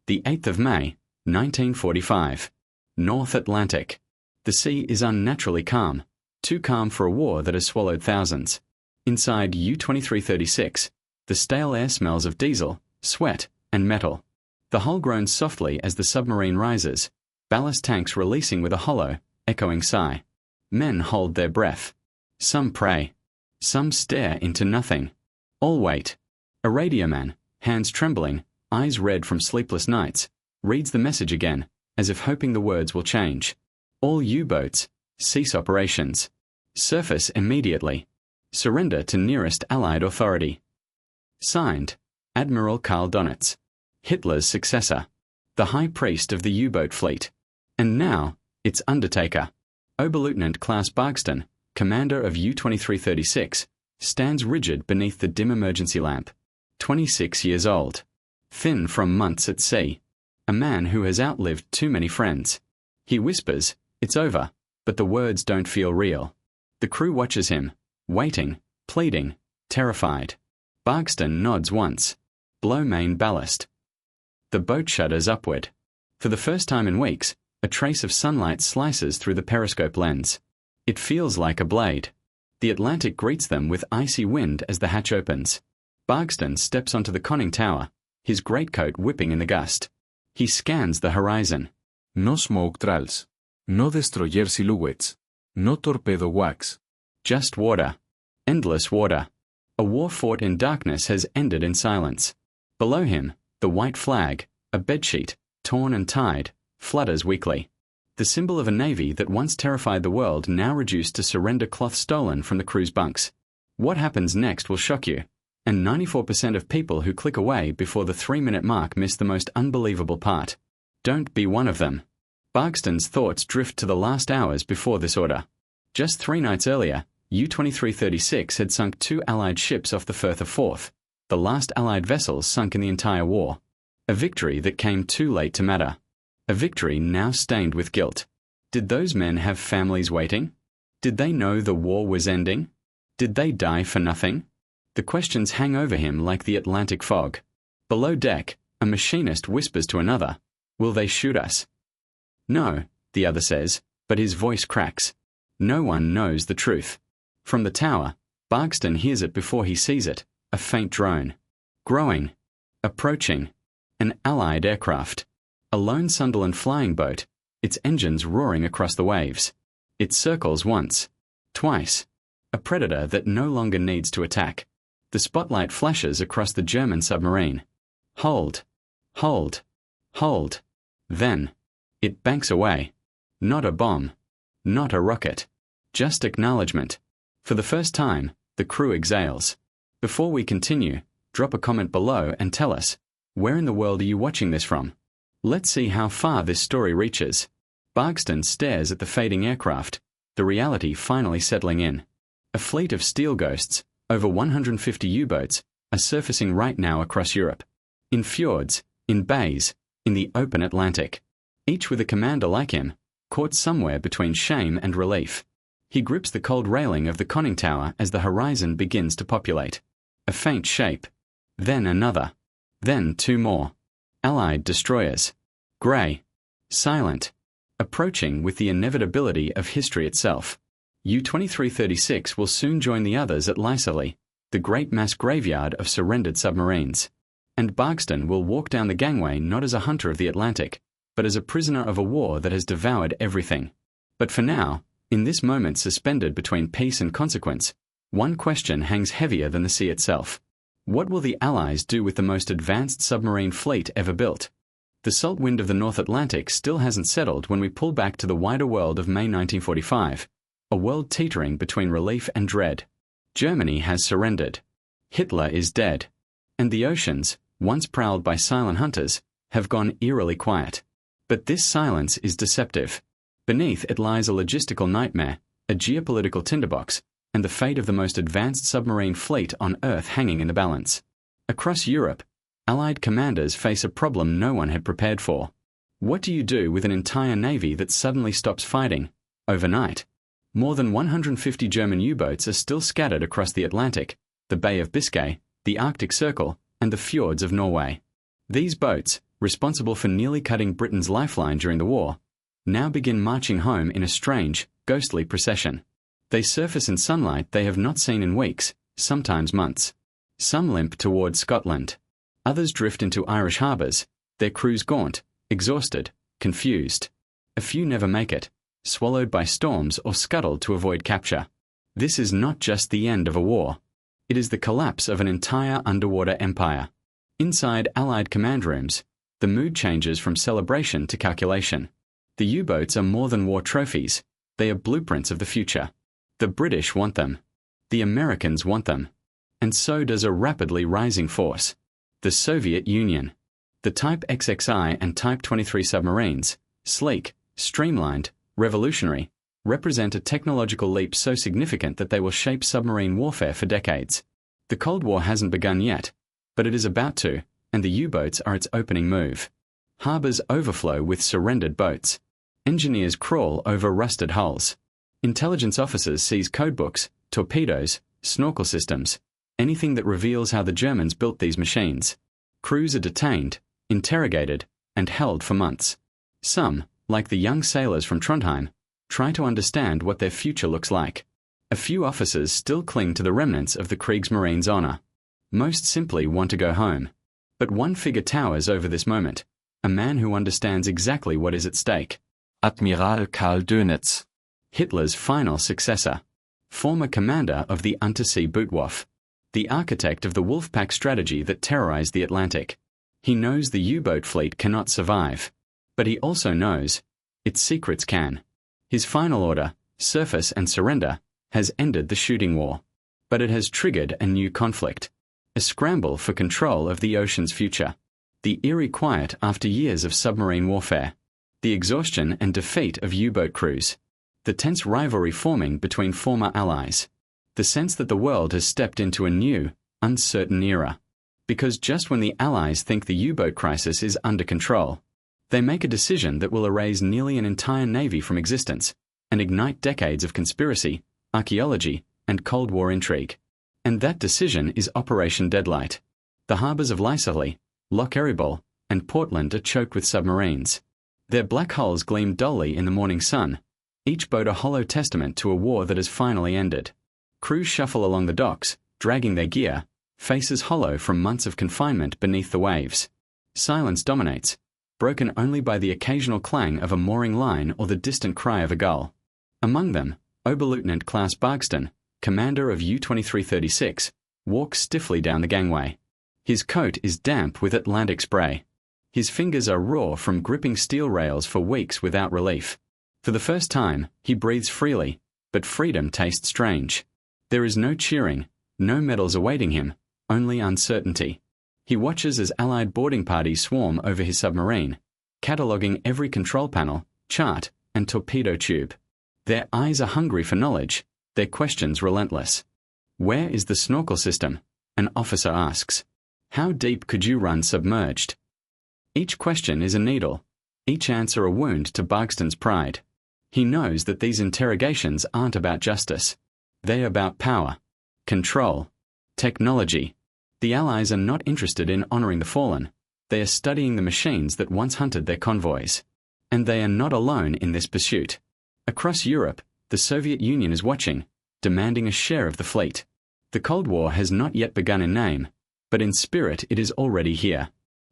The 8th of May, 1945. North Atlantic. The sea is unnaturally calm, too calm for a war that has swallowed thousands. Inside U-2336, the stale air smells of diesel, sweat, and metal. The hull groans softly as the submarine rises, ballast tanks releasing with a hollow, echoing sigh. Men hold their breath. Some pray. Some stare into nothing. All wait. A radioman, hands trembling, eyes red from sleepless nights, reads the message again, as if hoping the words will change. All U-boats, cease operations. Surface immediately. Surrender to nearest Allied authority. Signed, Admiral Karl Donitz, Hitler's successor, the high priest of the U-boat fleet. And now, its undertaker, Oberleutnant Klaus Bargston, commander of U-2336, stands rigid beneath the dim emergency lamp. 26 years old. Thin from months at sea. A man who has outlived too many friends. He whispers, "It's over," but the words don't feel real. The crew watches him, waiting, pleading, terrified. Bargston nods once. Blow main ballast. The boat shudders upward. For the first time in weeks, a trace of sunlight slices through the periscope lens. It feels like a blade. The Atlantic greets them with icy wind as the hatch opens. Bargston steps onto the conning tower, his greatcoat whipping in the gust. He scans the horizon. No smoke trails. No destroyer silhouettes. No torpedo wax. Just water. Endless water. A war fought in darkness has ended in silence. Below him, the white flag, a bedsheet, torn and tied, flutters weakly. The symbol of a navy that once terrified the world now reduced to surrender cloth stolen from the crew's bunks. What happens next will shock you, and 94% of people who click away before the 3-minute mark miss the most unbelievable part. Don't be one of them. Bargston's thoughts drift to the last hours before this order. Just 3 nights earlier, U-2336 had sunk 2 Allied ships off the Firth of Forth, the last Allied vessels sunk in the entire war. A victory that came too late to matter. A victory now stained with guilt. Did those men have families waiting? Did they know the war was ending? Did they die for nothing? The questions hang over him like the Atlantic fog. Below deck, a machinist whispers to another, "Will they shoot us?" "No," the other says, but his voice cracks. No one knows the truth. From the tower, Bargston hears it before he sees it, a faint drone. Growing. Approaching. An Allied aircraft. A lone Sunderland flying boat, its engines roaring across the waves. It circles once. Twice. A predator that no longer needs to attack. The spotlight flashes across the German submarine. Hold. Hold. Hold. Then. It banks away. Not a bomb. Not a rocket. Just acknowledgement. For the first time, the crew exhales. Before we continue, drop a comment below and tell us, where in the world are you watching this from? Let's see how far this story reaches. Bargston stares at the fading aircraft, the reality finally settling in. A fleet of steel ghosts, over 150 U-boats, are surfacing right now across Europe. In fjords, in bays, in the open Atlantic. Each with a commander like him, caught somewhere between shame and relief. He grips the cold railing of the conning tower as the horizon begins to populate. A faint shape. Then another. Then 2 more. Allied destroyers. Grey. Silent. Approaching with the inevitability of history itself. U-2336 will soon join the others at Lyserly, the great mass graveyard of surrendered submarines. And Bargston will walk down the gangway not as a hunter of the Atlantic, but as a prisoner of a war that has devoured everything. But for now, in this moment suspended between peace and consequence, one question hangs heavier than the sea itself. What will the Allies do with the most advanced submarine fleet ever built? The salt wind of the North Atlantic still hasn't settled when we pull back to the wider world of May 1945, a world teetering between relief and dread. Germany has surrendered. Hitler is dead. And the oceans, once prowled by silent hunters, have gone eerily quiet. But this silence is deceptive. Beneath it lies a logistical nightmare, a geopolitical tinderbox, and the fate of the most advanced submarine fleet on Earth hanging in the balance. Across Europe, Allied commanders face a problem no one had prepared for. What do you do with an entire navy that suddenly stops fighting, overnight? More than 150 German U-boats are still scattered across the Atlantic, the Bay of Biscay, the Arctic Circle, and the fjords of Norway. These boats, responsible for nearly cutting Britain's lifeline during the war, now begin marching home in a strange, ghostly procession. They surface in sunlight they have not seen in weeks, sometimes months. Some limp towards Scotland. Others drift into Irish harbours, their crews gaunt, exhausted, confused. A few never make it, swallowed by storms or scuttled to avoid capture. This is not just the end of a war. It is the collapse of an entire underwater empire. Inside Allied command rooms, the mood changes from celebration to calculation. The U-boats are more than war trophies, they are blueprints of the future. The British want them. The Americans want them. And so does a rapidly rising force. The Soviet Union. The Type XXI and Type 23 submarines, sleek, streamlined, revolutionary, represent a technological leap so significant that they will shape submarine warfare for decades. The Cold War hasn't begun yet, but it is about to, and the U-boats are its opening move. Harbours overflow with surrendered boats. Engineers crawl over rusted hulls. Intelligence officers seize codebooks, torpedoes, snorkel systems, anything that reveals how the Germans built these machines. Crews are detained, interrogated, and held for months. Some, like the young sailors from Trondheim, try to understand what their future looks like. A few officers still cling to the remnants of the Kriegsmarine's honor. Most simply want to go home. But one figure towers over this moment, a man who understands exactly what is at stake. Admiral Karl Dönitz. Hitler's final successor. Former commander of the Untersee Bootwaffe. The architect of the Wolfpack strategy that terrorized the Atlantic. He knows the U-boat fleet cannot survive. But he also knows its secrets can. His final order, surface and surrender, has ended the shooting war. But it has triggered a new conflict. A scramble for control of the ocean's future. The eerie quiet after years of submarine warfare. The exhaustion and defeat of U-boat crews. The tense rivalry forming between former allies. The sense that the world has stepped into a new, uncertain era. Because just when the Allies think the U-boat crisis is under control, they make a decision that will erase nearly an entire navy from existence and ignite decades of conspiracy, archaeology, and Cold War intrigue. And that decision is Operation Deadlight. The harbours of Lysoli, Loch Erebor, and Portland are choked with submarines. Their black hulls gleam dully in the morning sun, each boat a hollow testament to a war that has finally ended. Crews shuffle along the docks, dragging their gear, faces hollow from months of confinement beneath the waves. Silence dominates, broken only by the occasional clang of a mooring line or the distant cry of a gull. Among them, Oberleutnant Klaus Bargston, commander of U-2336, walks stiffly down the gangway. His coat is damp with Atlantic spray. His fingers are raw from gripping steel rails for weeks without relief. For the first time, he breathes freely, but freedom tastes strange. There is no cheering, no medals awaiting him, only uncertainty. He watches as Allied boarding parties swarm over his submarine, cataloguing every control panel, chart, and torpedo tube. Their eyes are hungry for knowledge, their questions relentless. Where is the snorkel system? An officer asks. How deep could you run submerged? Each question is a needle, each answer a wound to Bargston's pride. He knows that these interrogations aren't about justice. They're about power, control, technology. The Allies are not interested in honoring the fallen. They are studying the machines that once hunted their convoys. And they are not alone in this pursuit. Across Europe, the Soviet Union is watching, demanding a share of the fleet. The Cold War has not yet begun in name, but in spirit it is already here.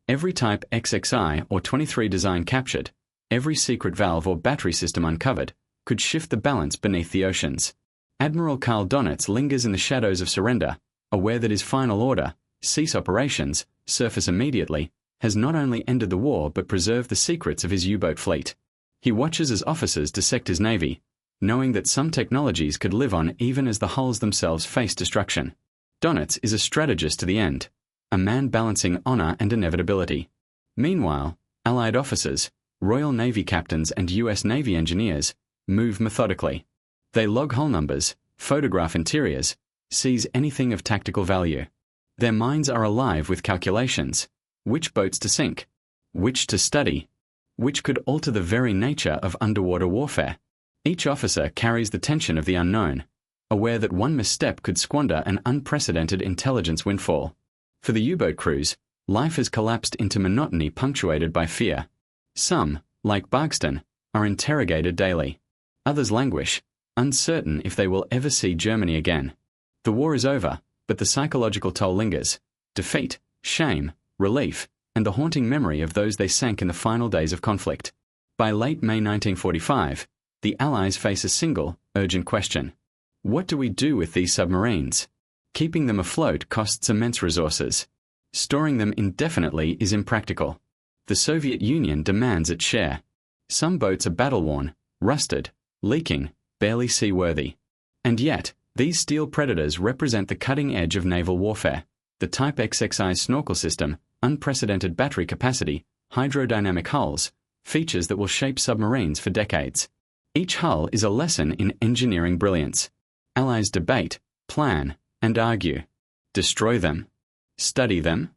Every Type XXI or 23 design captured, every secret valve or battery system uncovered, could shift the balance beneath the oceans. Admiral Karl Dönitz lingers in the shadows of surrender, aware that his final order, cease operations, surface immediately, has not only ended the war but preserved the secrets of his U-boat fleet. He watches as officers dissect his navy, knowing that some technologies could live on even as the hulls themselves face destruction. Dönitz is a strategist to the end, a man balancing honor and inevitability. Meanwhile, Allied officers, Royal Navy captains and US Navy engineers, move methodically. They log hull numbers, photograph interiors, seize anything of tactical value. Their minds are alive with calculations. Which boats to sink? Which to study? Which could alter the very nature of underwater warfare? Each officer carries the tension of the unknown, aware that one misstep could squander an unprecedented intelligence windfall. For the U-boat crews, Life has collapsed into monotony punctuated by fear. Some, like Barkston, are interrogated daily. Others languish, uncertain if they will ever see Germany again. The war is over, but the psychological toll lingers. Defeat, shame, relief, and the haunting memory of those they sank in the final days of conflict. By late May 1945, the Allies face a single, urgent question. What do we do with these submarines? Keeping them afloat costs immense resources. Storing them indefinitely is impractical. The Soviet Union demands its share. Some boats are battle-worn, rusted, leaking, barely seaworthy. And yet, these steel predators represent the cutting edge of naval warfare. The Type XXI snorkel system, unprecedented battery capacity, hydrodynamic hulls, features that will shape submarines for decades. Each hull is a lesson in engineering brilliance. Allies debate, plan, and argue. Destroy them. Study them.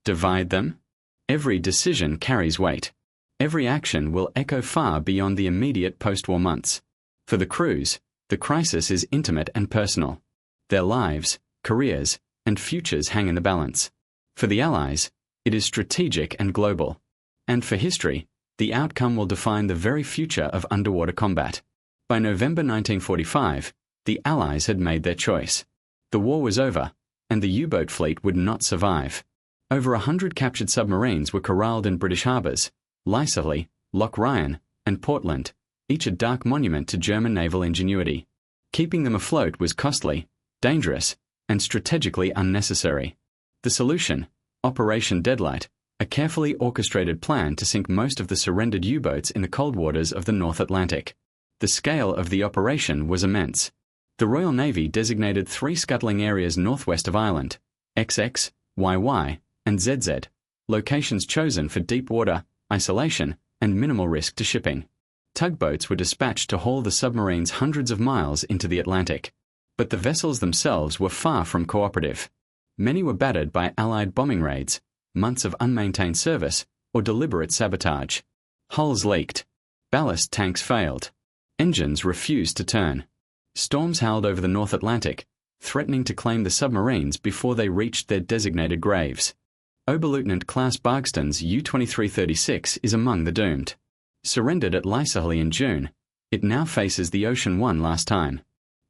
Divide them. Every decision carries weight. Every action will echo far beyond the immediate post-war months. For the crews, the crisis is intimate and personal. Their lives, careers, and futures hang in the balance. For the Allies, it is strategic and global. And for history, the outcome will define the very future of underwater combat. By November 1945, the Allies had made their choice. The war was over, and the U-boat fleet would not survive. Over 100 captured submarines were corralled in British harbours, Lysahle, Loch Ryan, and Portland, each a dark monument to German naval ingenuity. Keeping them afloat was costly, dangerous, and strategically unnecessary. The solution, Operation Deadlight, a carefully orchestrated plan to sink most of the surrendered U-boats in the cold waters of the North Atlantic. The scale of the operation was immense. The Royal Navy designated 3 scuttling areas northwest of Ireland, XX, YY, and ZZ, locations chosen for deep water, isolation, and minimal risk to shipping. Tugboats were dispatched to haul the submarines hundreds of miles into the Atlantic. But the vessels themselves were far from cooperative. Many were battered by Allied bombing raids, months of unmaintained service, or deliberate sabotage. Hulls leaked. Ballast tanks failed. Engines refused to turn. Storms howled over the North Atlantic, threatening to claim the submarines before they reached their designated graves. Oberleutnant Klaus Bargston's U-2336 is among the doomed. Surrendered at Lysahle in June, it now faces the ocean one last time.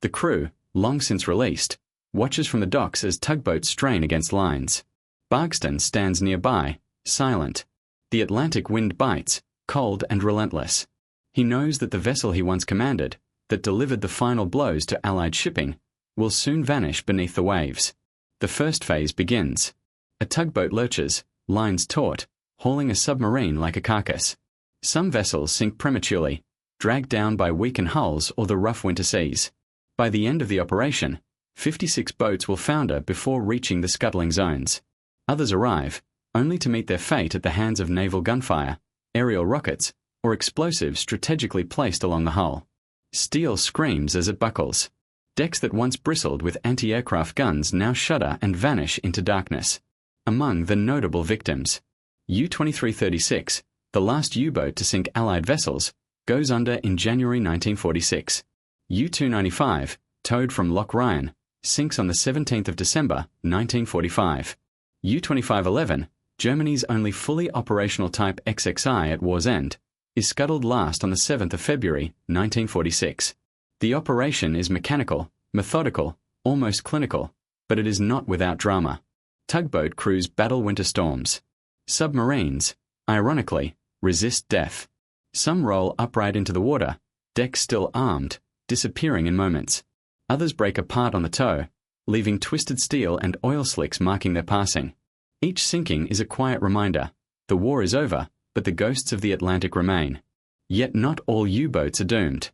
The crew, long since released, watches from the docks as tugboats strain against lines. Bargston stands nearby, silent. The Atlantic wind bites, cold and relentless. He knows that the vessel he once commanded, that delivered the final blows to Allied shipping, will soon vanish beneath the waves. The first phase begins. A tugboat lurches, lines taut, hauling a submarine like a carcass. Some vessels sink prematurely, dragged down by weakened hulls or the rough winter seas. By the end of the operation, 56 boats will founder before reaching the scuttling zones. Others arrive, only to meet their fate at the hands of naval gunfire, aerial rockets, or explosives strategically placed along the hull. Steel screams as it buckles. Decks that once bristled with anti-aircraft guns now shudder and vanish into darkness. Among the notable victims, U-2336, the last U-boat to sink Allied vessels, goes under in January 1946. U-295, towed from Loch Ryan, sinks on the 17th of December 1945. U-2511, Germany's only fully operational Type XXI at war's end, is scuttled last on the 7th of February 1946. The operation is mechanical, methodical, almost clinical, but it is not without drama. Tugboat crews battle winter storms. Submarines, ironically, resist death. Some roll upright into the water, decks still armed, disappearing in moments. Others break apart on the tow, leaving twisted steel and oil slicks marking their passing. Each sinking is a quiet reminder. The war is over, but the ghosts of the Atlantic remain. Yet not all U-boats are doomed.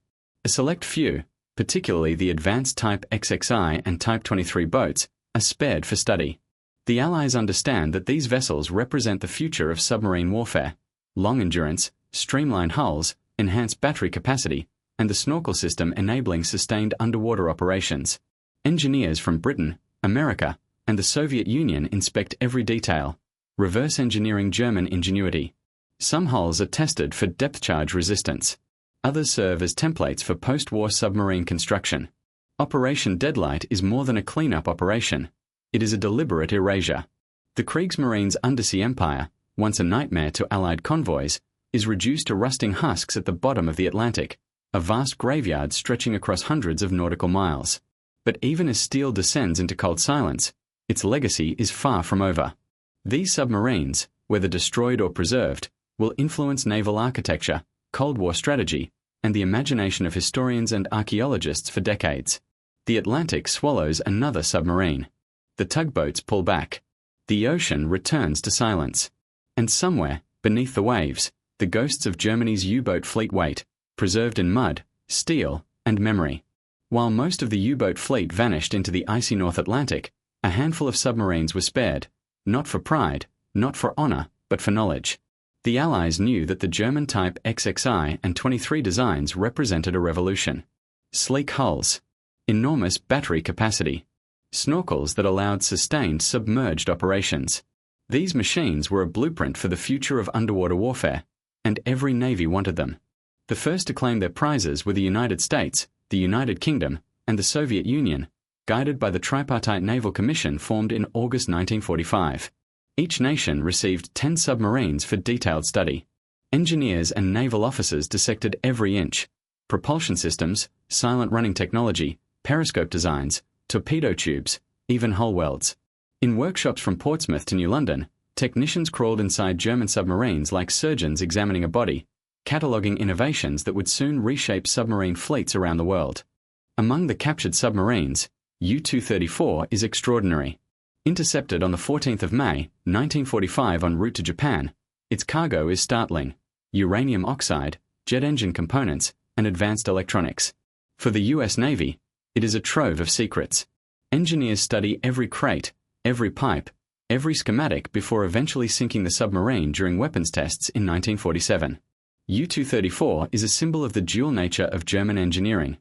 A select few, particularly the advanced Type XXI and Type 23 boats, are spared for study. The Allies understand that these vessels represent the future of submarine warfare. Long endurance, streamlined hulls, enhanced battery capacity, and the snorkel system enabling sustained underwater operations. Engineers from Britain, America, and the Soviet Union inspect every detail, reverse engineering German ingenuity. Some hulls are tested for depth charge resistance. Others serve as templates for post-war submarine construction. Operation Deadlight is more than a cleanup operation. It is a deliberate erasure. The Kriegsmarine's undersea empire, once a nightmare to Allied convoys, is reduced to rusting husks at the bottom of the Atlantic, a vast graveyard stretching across hundreds of nautical miles. But even as steel descends into cold silence, its legacy is far from over. These submarines, whether destroyed or preserved, will influence naval architecture, Cold War strategy, and the imagination of historians and archaeologists for decades. The Atlantic swallows another submarine. The tugboats pull back. The ocean returns to silence. And somewhere, beneath the waves, the ghosts of Germany's U-boat fleet wait, preserved in mud, steel, and memory. While most of the U-boat fleet vanished into the icy North Atlantic, a handful of submarines were spared, not for pride, not for honor, but for knowledge. The Allies knew that the German Type XXI and 23 designs represented a revolution. Sleek hulls, enormous battery capacity, snorkels that allowed sustained submerged operations. These machines were a blueprint for the future of underwater warfare, and every navy wanted them. The first to claim their prizes were the United States, the United Kingdom, and the Soviet Union, guided by the Tripartite Naval Commission formed in August 1945. Each nation received 10 submarines for detailed study. Engineers and naval officers dissected every inch: propulsion systems, silent running technology, periscope designs, torpedo tubes, even hull welds. In workshops from Portsmouth to New London, technicians crawled inside German submarines like surgeons examining a body, cataloguing innovations that would soon reshape submarine fleets around the world. Among the captured submarines, U-234 is extraordinary. Intercepted on the 14th of May, 1945 en route to Japan, its cargo is startling: uranium oxide, jet engine components, and advanced electronics. For the U.S. Navy, it is a trove of secrets. Engineers study every crate, every pipe, every schematic before eventually sinking the submarine during weapons tests in 1947. U-234 is a symbol of the dual nature of German engineering: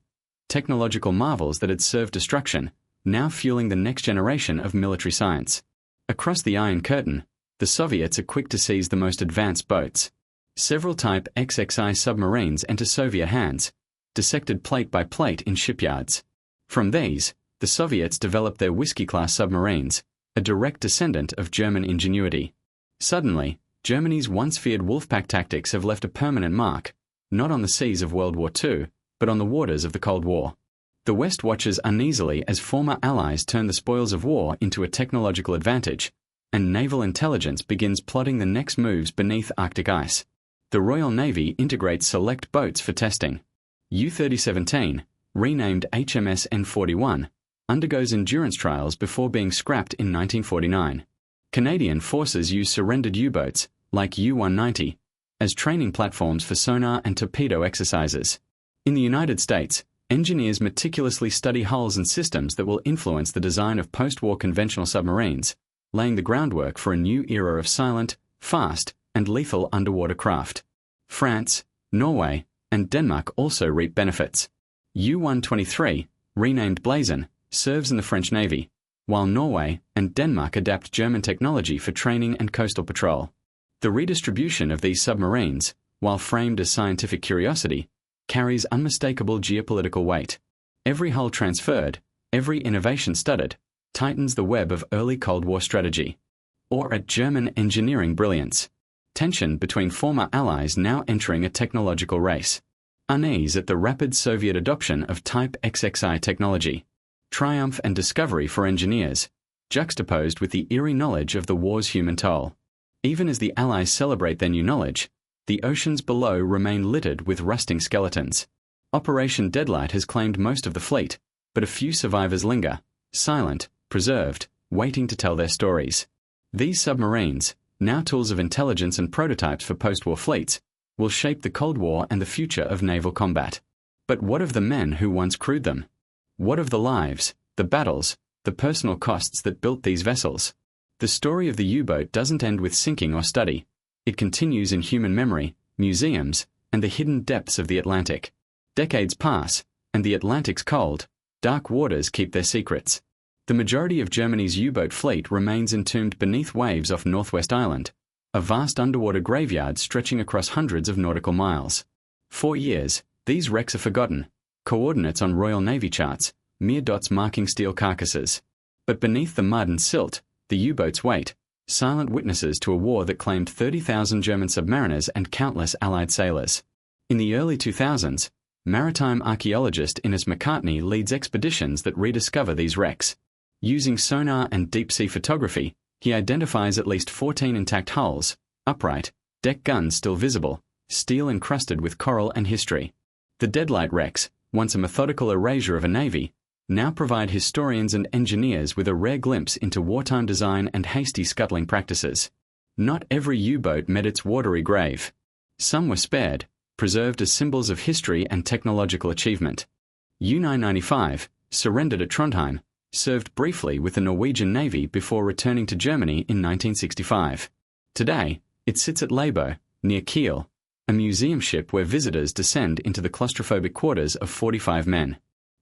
technological marvels that had served destruction, now fueling the next generation of military science. Across the Iron Curtain, the Soviets are quick to seize the most advanced boats. Several Type XXI submarines enter Soviet hands, dissected plate by plate in shipyards. From these, the Soviets developed their Whiskey-class submarines, a direct descendant of German ingenuity. Suddenly, Germany's once-feared wolfpack tactics have left a permanent mark, not on the seas of World War II, but on the waters of the Cold War. The West watches uneasily as former allies turn the spoils of war into a technological advantage, and naval intelligence begins plotting the next moves beneath Arctic ice. The Royal Navy integrates select boats for testing. U-3017, renamed HMS N-41, undergoes endurance trials before being scrapped in 1949. Canadian forces use surrendered U-boats, like U-190, as training platforms for sonar and torpedo exercises. In the United States, engineers meticulously study hulls and systems that will influence the design of post-war conventional submarines, laying the groundwork for a new era of silent, fast, and lethal underwater craft. France, Norway, and Denmark also reap benefits. U-123, renamed Blazon, serves in the French Navy, while Norway and Denmark adapt German technology for training and coastal patrol. The redistribution of these submarines, while framed as scientific curiosity, carries unmistakable geopolitical weight. Every hull transferred, every innovation studied, tightens the web of early Cold War strategy. Or at German engineering brilliance. Tension between former allies now entering a technological race. Unease at the rapid Soviet adoption of Type XXI technology. Triumph and discovery for engineers, juxtaposed with the eerie knowledge of the war's human toll. Even as the Allies celebrate their new knowledge, the oceans below remain littered with rusting skeletons. Operation Deadlight has claimed most of the fleet, but a few survivors linger, silent, preserved, waiting to tell their stories. These submarines, now tools of intelligence and prototypes for post-war fleets, will shape the Cold War and the future of naval combat. But what of the men who once crewed them? What of the lives, the battles, the personal costs that built these vessels? The story of the U-boat doesn't end with sinking or study. It continues in human memory, museums, and the hidden depths of the Atlantic. Decades pass, and the Atlantic's cold, dark waters keep their secrets. The majority of Germany's U-boat fleet remains entombed beneath waves off Northwest Island, a vast underwater graveyard stretching across hundreds of nautical miles. For years, these wrecks are forgotten, coordinates on Royal Navy charts, mere dots marking steel carcasses. But beneath the mud and silt, the U-boats wait, silent witnesses to a war that claimed 30,000 German submariners and countless Allied sailors. In the early 2000s, maritime archaeologist Innes McCartney leads expeditions that rediscover these wrecks. Using sonar and deep-sea photography, he identifies at least 14 intact hulls, upright, deck guns still visible, steel encrusted with coral and history. The Deadlight wrecks, once a methodical erasure of a navy, now provide historians and engineers with a rare glimpse into wartime design and hasty scuttling practices. Not every U-boat met its watery grave. Some were spared, preserved as symbols of history and technological achievement. U-995, surrendered at Trondheim, served briefly with the Norwegian Navy before returning to Germany in 1965. Today, it sits at Labo, near Kiel, a museum ship where visitors descend into the claustrophobic quarters of 45 men.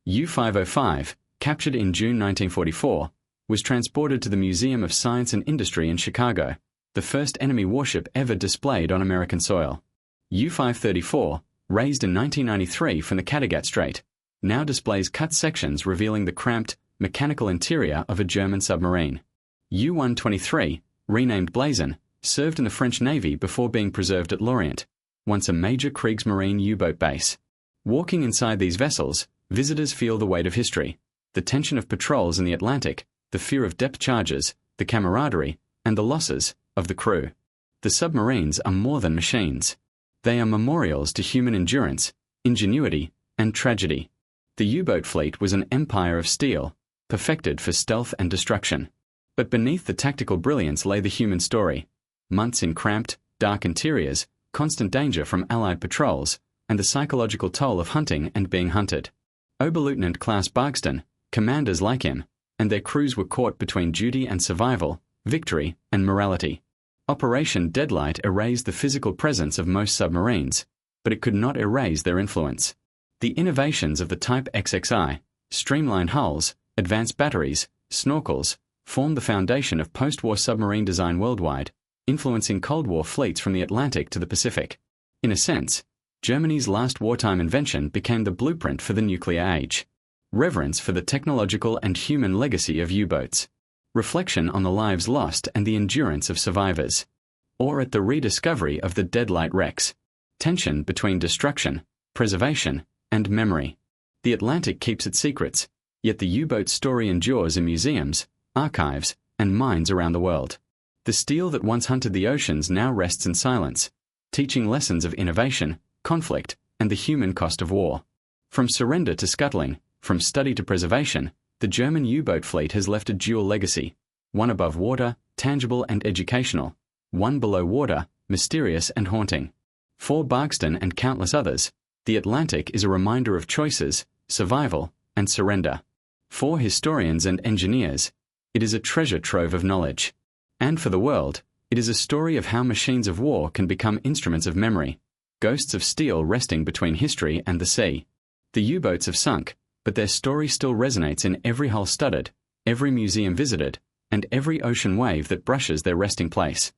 U-505, captured in June 1944, was transported to the Museum of Science and Industry in Chicago, the first enemy warship ever displayed on American soil. U-534, raised in 1993 from the Kattegat Strait, now displays cut sections revealing the cramped, mechanical interior of a German submarine. U-123, renamed Blazon, served in the French Navy before being preserved at Lorient, once a major Kriegsmarine U-boat base. Walking inside these vessels, visitors feel the weight of history, the tension of patrols in the Atlantic, the fear of depth charges, the camaraderie, and the losses of the crew. The submarines are more than machines. They are memorials to human endurance, ingenuity, and tragedy. The U-boat fleet was an empire of steel, perfected for stealth and destruction. But beneath the tactical brilliance lay the human story. Months in cramped, dark interiors, constant danger from Allied patrols, and the psychological toll of hunting and being hunted. Oberleutnant Klaus Bargston, commanders like him, and their crews were caught between duty and survival, victory and morality. Operation Deadlight erased the physical presence of most submarines, but it could not erase their influence. The innovations of the Type XXI, streamlined hulls, advanced batteries, snorkels, formed the foundation of post-war submarine design worldwide, influencing Cold War fleets from the Atlantic to the Pacific. In a sense, Germany's last wartime invention became the blueprint for the nuclear age. Reverence for the technological and human legacy of U-boats. Reflection on the lives lost and the endurance of survivors. Or at the rediscovery of the Deadlight wrecks. Tension between destruction, preservation, and memory. The Atlantic keeps its secrets, yet the U-boat story endures in museums, archives, and minds around the world. The steel that once hunted the oceans now rests in silence, teaching lessons of innovation, conflict, and the human cost of war. From surrender to scuttling, from study to preservation, the German U-boat fleet has left a dual legacy, one above water, tangible and educational, one below water, mysterious and haunting. For Bargston and countless others, the Atlantic is a reminder of choices, survival, and surrender. For historians and engineers, it is a treasure trove of knowledge. And for the world, it is a story of how machines of war can become instruments of memory, ghosts of steel resting between history and the sea. The U-boats have sunk, but their story still resonates in every hull studied, every museum visited, and every ocean wave that brushes their resting place.